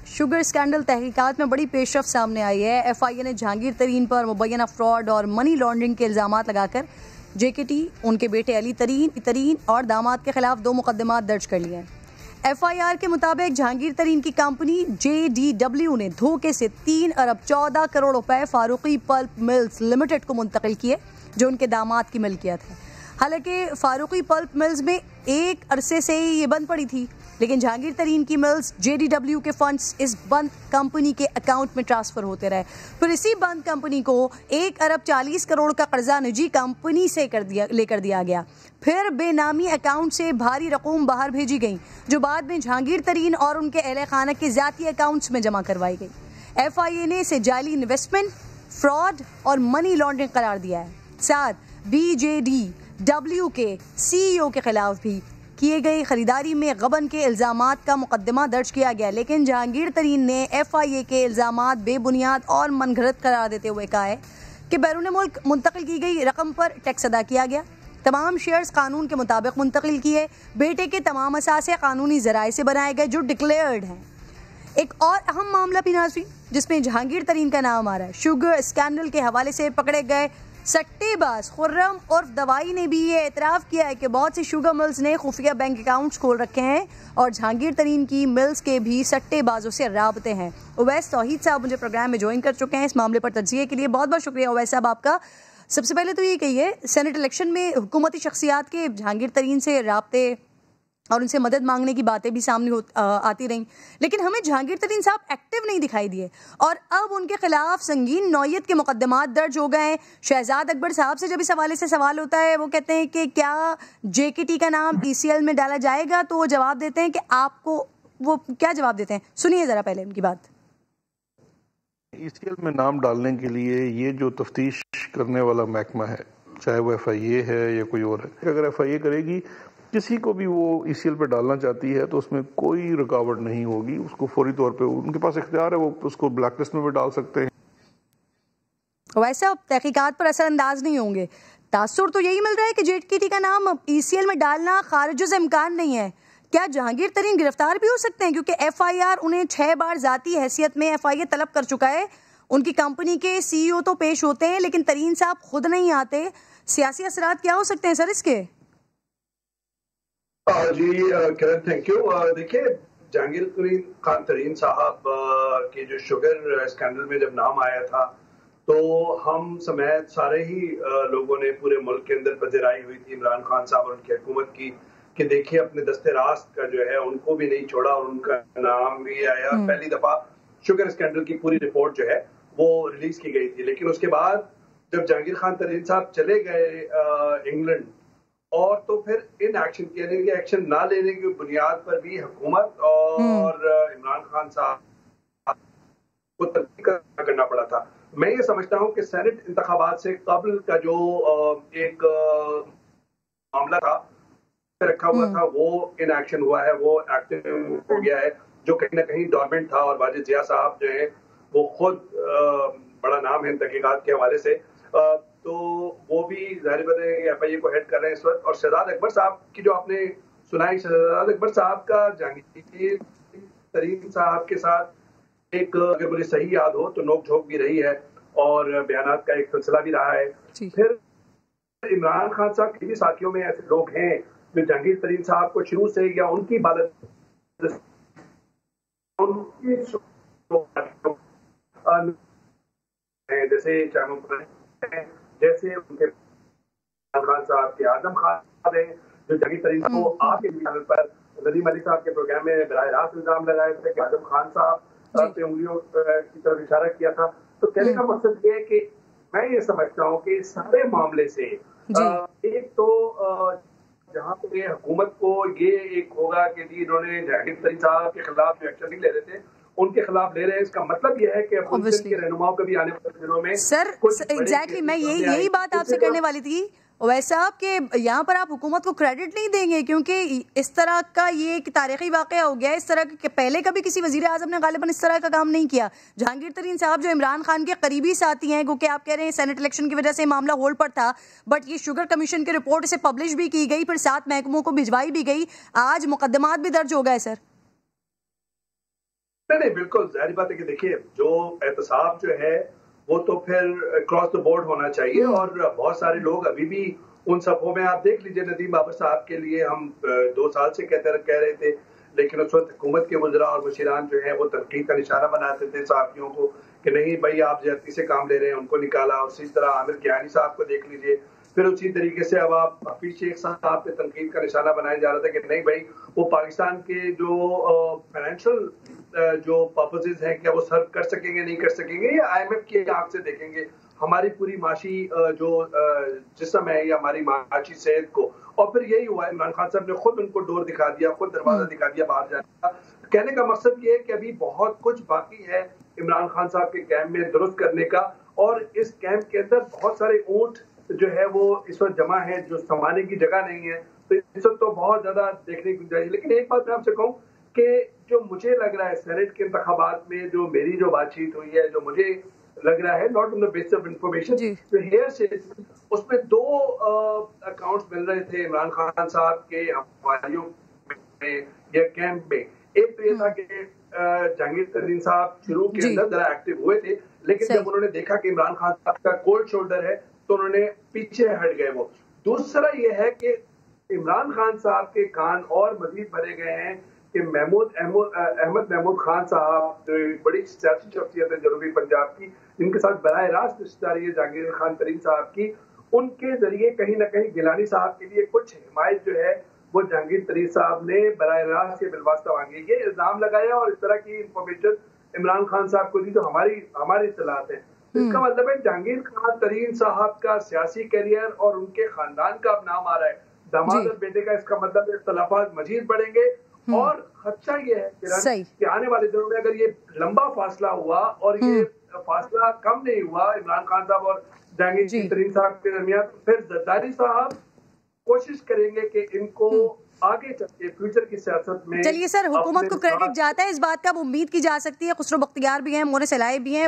Sugar scandal तहकीकात में बड़ी पेशरफ सामने आई है। FIA ने जहांगीर तरीन पर मुबैना फ्रॉड और मनी लॉन्ड्रिंग के इल्जामात लगाकर JKT, उनके बेटे अली तरीन और दामाद के खिलाफ 2 मुकदमात दर्ज कर लिए हैं। FIR के मुताबिक जहांगीर तरीन की कंपनी JDW ने धोखे से 3 अरब 14 करोड़ रुपए फारूकी पल्प मिल्स लिमिटेड को मुंतकिल किए, जो उनके दामाद की मिल्कियत है। हालांकि फारूकी पल्प मिल्स में एक अरसे से ही ये बंद पड़ी थी, लेकिन जहांगीर तरीन की मिल्स JDW के फंड्स इस बंद कंपनी के अकाउंट में ट्रांसफर होते रहे। फिर इसी बंद कंपनी को 1 अरब 40 करोड़ का कर्जा निजी कंपनी से लेकर दिया गया। फिर बेनामी अकाउंट से भारी रकूम बाहर भेजी गई, जो बाद में जहांगीर तरीन और उनके अहले खाना के जाती अकाउंट्स में जमा करवाई गई। FIA ने इसे जाली इन्वेस्टमेंट, फ्रॉड और मनी लॉन्ड्रिंग करार दिया है। साथ BJDW के CEO के खिलाफ भी किए गई खरीदारी में गबन के इल्जामात का मुकदमा दर्ज किया गया, लेकिन जहांगीर तरीन ने FIA के इल्जामात बेबुनियाद और मनगढ़ंत करार देते हुए कहा है कि बैरून मुल्क मुंतकिल की गई रकम पर टैक्स अदा किया गया, तमाम शेयर्स कानून के मुताबिक मुंतकिल किए, बेटे के तमाम असासे कानूनी जराए से बनाए गए जो डिक्लेयर्ड हैं। एक और अहम मामला भी नाज़रीन जिसमें जहांगीर तरीन का नाम आ रहा है, शुगर स्कैंडल के हवाले से पकड़े गए सट्टेबाज खुर्रम और दवाई ने भी ये एतराफ़ किया है कि बहुत सी शुगर मिल्स ने खुफिया बैंक अकाउंट्स खोल रखे हैं और जहांगीर तरीन की मिल्स के भी सट्टेबाजों से राबते हैं। उवैस तौहीद साहब मुझे प्रोग्राम में ज्वाइन कर चुके हैं। इस मामले पर तज्ज़िये के लिए बहुत बहुत शुक्रिया उवैस साहब आपका। सबसे पहले तो ये कहिए, सेनेट इलेक्शन में हुकूमती शख्सियात के जहांगीर तरीन से राबते और उनसे मदद मांगने की बातें भी सामने आती रहीं, लेकिन हमें जहांगीर तरीन साहब एक्टिव नहीं दिखाई दिए और अब उनके खिलाफ संगीन नौयत के मुकदमात दर्ज हो गए हैं। शहजाद अकबर साहब से जब इस हवाले से सवाल होता है, वो कहते हैं कि क्या JKT का नाम ECL में डाला जाएगा, तो वो जवाब देते हैं कि आपको वो क्या जवाब देते हैं, सुनिए ज़रा पहले उनकी बात। ECL में नाम डालने के लिए ये जो तफ्तीश करने वाला महकमा है, चाहे वो FIA है या कोई और है, अगर FIA करेगी किसी को भी वो ECL पे डालना चाहती है तो उसमें कोई रुकावट नहीं होगी। उसको फौरी तौर पे उनके पास इख्तियार है, वो उसको ब्लैक लिस्ट में भी डाल सकते हैं। वैसे अब तहकीकात पर असरअंदाज नहीं होंगे। तासुर तो यही मिल रहा है कि JKT का नाम ECL में डालना खारिज से इम्कान नहीं है। क्या जहांगीर तरीन गिरफ्तार भी हो सकते हैं, क्योंकि FIR उन्हें 6 बार जाती हैसियत में FIA तलब कर चुका है। उनकी कंपनी के CEO तो पेश होते हैं, लेकिन तरीन साहब खुद नहीं आते। सियासी असरात क्या हो सकते हैं सर इसके? जी थैंक यू। देखिए, जहांगीर खान तरीन साहब के जो शुगर स्कैंडल में जब नाम आया था तो हम समेत सारे ही लोगों ने पूरे मुल्क के अंदर पजराई हुई थी इमरान खान साहब और उनकी हुकूमत की कि देखिए अपने दस्ते रास्त का जो है उनको भी नहीं छोड़ा और उनका नाम भी आया। पहली दफा शुगर स्कैंडल की पूरी रिपोर्ट जो है वो रिलीज की गई थी, लेकिन उसके बाद जब जहांगीर खान तरीन साहब चले गए इंग्लैंड और तो फिर इन एक्शन यानी कि एक्शन ना लेने की बुनियाद पर भी हुकूमत और इमरान खान साहब को तब्दील करना पड़ा था। मैं ये समझता हूँ कि सेनेट इंतखाबात से कबल का जो एक मामला था रखा हुआ था वो इन एक्शन हुआ है, वो एक्टिव हो गया है, जो कहीं ना कहीं डॉर्मेंट था। और वाजिद जिया साहब जो है वो खुद बड़ा नाम है तहकीकात के हवाले से, तो वो भी जाहिर बात है FIA को हेड कर रहे हैं इस वक्त। और शहजाद अकबर साहब की जो आपने सुनाई, शहजाद अकबर साहब का जहांगीर तरीन साहब के साथ एक, अगर मुझे सही याद हो तो नोक झोंक भी रही है और बयानात का एक सिलसिला भी रहा है। फिर इमरान खान साहब के भी साथियों में ऐसे लोग हैं जो जहांगीर तरीन साहब को शुरू से या उनकी इबादत जैसे उनके खान साहब के आजम खान है जो जहांगीर तरीन को आपके चैनल पर नदीम अली साहब के प्रोग्राम में बराह रास्त इल्जाम लगाए थे कि आजम खान साहब पे उंगलियों की तरफ इशारा किया था। तो कहने का मकसद ये है कि मैं ये समझता हूँ कि सारे मामले से एक तो जहाँ पे हुकूमत को ये एक होगा कि जी इन्होंने जहांगीर तरीन साहब के खिलाफ जो एक्शन नहीं ले रहे थे उनके खिलाफ ले रहे हैं, इसका मतलब यह है कि अपोजिशन के रहनुमाओं को भी आने वाले दिनों में सर एग्जैक्टली मैं यही बात आपसे करने वाली थी वैसा आप कि यहाँ पर आप हुकूमत को क्रेडिट नहीं देंगे, क्योंकि इस तरह का ये एक तारीखी वाक़या हो गया। इस तरह के पहले कभी किसी वज़ीर आज़म ने गालिबन इस तरह का काम नहीं किया। जहांगीर तरीन साहब जो इमरान खान के करीबी साथी हैं, क्योंकि आप कह रहे हैं सेनेट इलेक्शन की वजह से मामला होल्ड पर था, बट ये शुगर कमीशन की रिपोर्ट इसे पब्लिश भी की गई, फिर 7 महकमों को भिजवाई भी गई, आज मुकदमात भी दर्ज हो गए। सर नहीं, बिल्कुल जाहिर बात है कि देखिए जो एहतसाब जो है वो तो फिर क्रॉस द बोर्ड होना चाहिए और बहुत सारे लोग अभी भी उन सफों में, आप देख लीजिए नदीम बाबर साहब के लिए हम 2 साल से कह रहे थे, लेकिन उस वक्त हुकूमत के वज़रा और मुशीरान जो है वो तनकीद का निशाना बनाते थे सहाफ़ियों को कि नहीं भाई आप ज्यादती से काम ले रहे हैं, उनको निकाला। और इसी तरह आमिर कियानी साहब को देख लीजिए, फिर उसी तरीके से अब आप हफीज शेख साहब पे तनकीद का निशाना बनाया जा रहा था कि नहीं भाई वो पाकिस्तान के जो फाइनेंशियल जो पर्पसेस हैं क्या वो सर्व कर सकेंगे नहीं कर सकेंगे, या IMF की आंख से देखेंगे हमारी पूरी माशी जो जिस्म है या हमारी माशी सेहत को। और फिर यही हुआ, इमरान खान साहब ने खुद उनको डोर दिखा दिया, खुद दरवाजा दिखा दिया बाहर जाने का। कहने का मकसद ये है कि अभी बहुत कुछ बाकी है इमरान खान साहब के कैंप में दुरुस्त करने का, और इस कैंप के अंदर बहुत सारे ऊंट जो है वो इस वक्त जमा है जो संभालने की जगह नहीं है, तो इस वक्त तो बहुत ज्यादा देखने की गुंजाइश। लेकिन एक बात मैं आपसे कहूँ कि जो मुझे लग रहा है सेनेट के इंतखाबात में जो मेरी जो बातचीत हुई है, जो मुझे लग रहा है not on the basis of information, जो हेयर से उसमें 2 अकाउंट्स मिल रहे थे इमरान खान साहब के हवालियों में या कैंप में। एक तो ये था कि जहांगीर तरीन साहब शुरू के अंदर जरा एक्टिव हुए थे, लेकिन जब उन्होंने देखा कि इमरान खान साहब का कोल्ड शोल्डर है तो उन्होंने पीछे हट गए वो। दूसरा ये है कि इमरान खान साहब के कान और मजीद भरे गए हैं कि अहमद महमूद खान साहब जो बड़ी सियासी शख्सियत है जनूबी पंजाब की, जिनके साथ बराह रास्त रिश्तेदारी है जहांगीर खान तरीन साहब की, उनके जरिए कहीं ना कहीं गिलानी साहब के लिए कुछ हिमायत जो है वो जहांगीर तरीन साहब ने बराह रास्त से बिलवास्ता मांगी, ये इल्जाम लगाया और इस तरह की इंफॉर्मेशन इमरान खान साहब को दी जो हमारी इत्तलात है। इसका मतलब है जहांगीर खान तरीन साहब का सियासी करियर और उनके खानदान का अब नाम आ रहा है, दामाद और बेटे का। इसका मतलब इख्तलाफात मजीद बढ़ेंगे और खदशा ये है कि आने वाले दिनों में अगर ये लंबा फासला हुआ और ये फासला कम नहीं हुआ इमरान खान साहब और जहांगीर तरीन साहब के दरमियान, तो फिर जरदारी साहब कोशिश करेंगे कि इनको आगे चल के फ्यूचर की सियासत में। चलिए सर, हुकूमत को क्रेडिट जाता है इस बात का, अब उम्मीद की जा सकती है खुसरो बख्तियार भी हैं, मोने सलाही भी हैं।